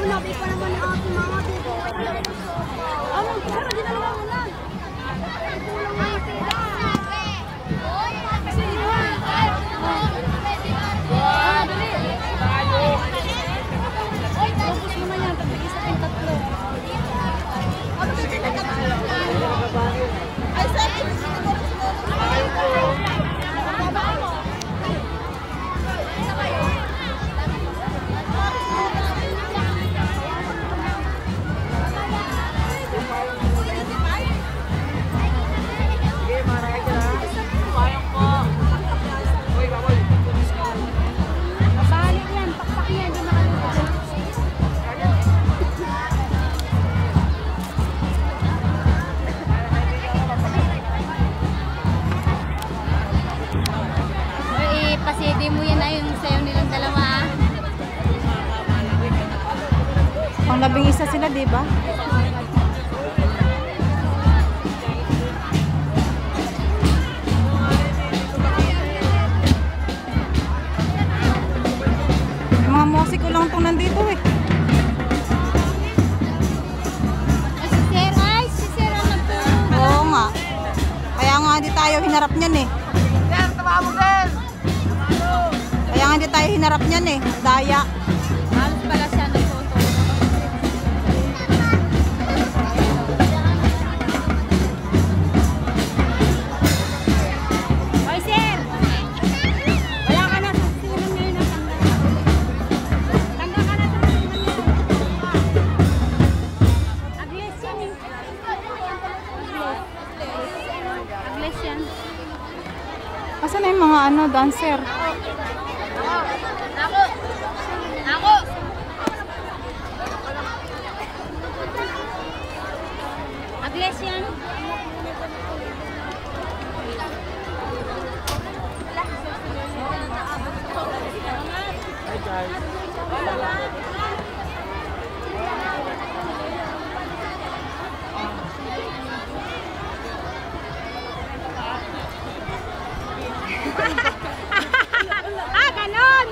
nabi ko naman ni ate mga dito. Ano, pero di na naman mo lang. Kulang na yung pila. Tapos mo na yan, tapos isa kayong tatlo. Ay, sabi ko pasidi mo yan na yung sayo nilang dalawa. Pang labing isa sila, di ba? Yung mga musiko lang itong nandito eh. Si Sir ang nagtulong. Oo nga. Kaya nga hindi tayo hinarap niyan eh. Sir, tama mo, sir! Kaya nga hindi tayo hinarap niyan eh. Daya. Halos pala siya nagphoto. Hoy, Sir! Wala ka na sa sinunan ngayon na tanda. Tanda ka na sa sinunan ngayon. Agles yan eh. Agles yan. Asan na yung mga ano, dancer? Ako! Agles yan. Hi, guys. Ah, ganon!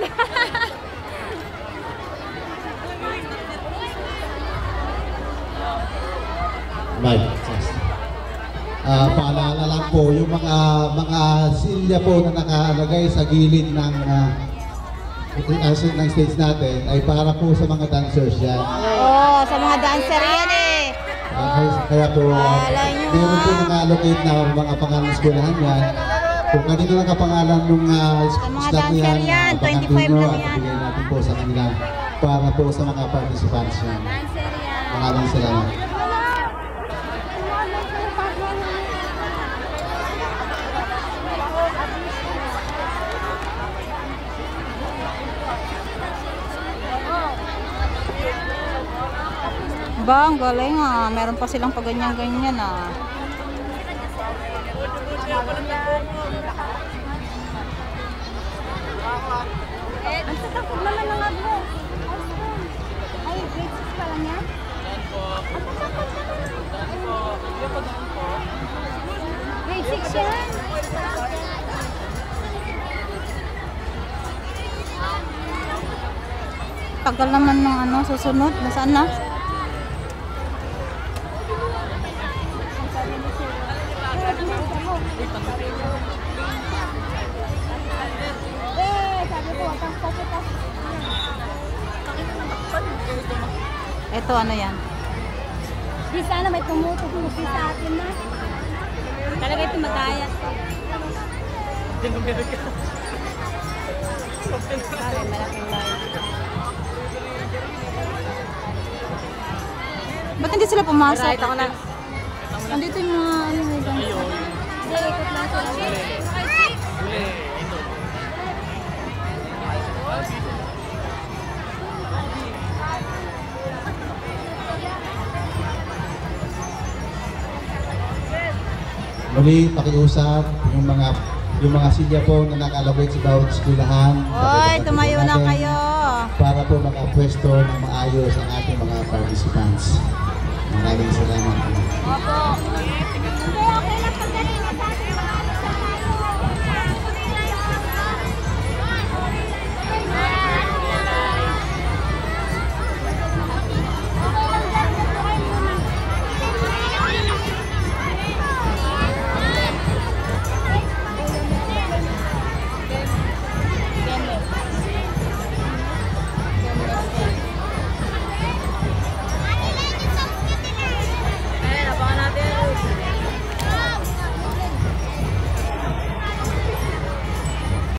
Paalala lang po yung mga silya po na nakalagay sa gilid ng ng stage natin ay para po sa mga dancers yan. Oo, sa mga dancer yan eh. Kaya po Alala nyo, meron po naka-allocate na mga pangalan ng eskwelahan yan. Kung kanino lang kapangalan nung mga slot dancer yan, 25 pangantino lang at yan. ibigay natin po sa kanila para po sa mga participants yan. Dancer yan. Maraming salamat. Ba, ang galing ah. Meron pa silang paganyan-ganyan ah. Ang tatakot naman ng aglo. Ay, grade 6 pa lang yan? Ang tatakot naman. Grade 6 yan. Tagal naman ng ano, susunod. Nasaan na? Ito ano yan? Di sana may tumutugtog sa atin na. Talaga ito madaya. Parang malaking layo. Ba't hindi sila pumasok? Nakita ko na. Nandito yung mga ano may dancer. Hindi, ikot lang sila. Muli, pakiusap yung mga silya po na naka-allocate sa bawat eskwelahan. Oy, tumayo na kayo. Para po makapwesto ng maayos ang ating mga participants. Maraming salamat. Opo. Hindi, okay lang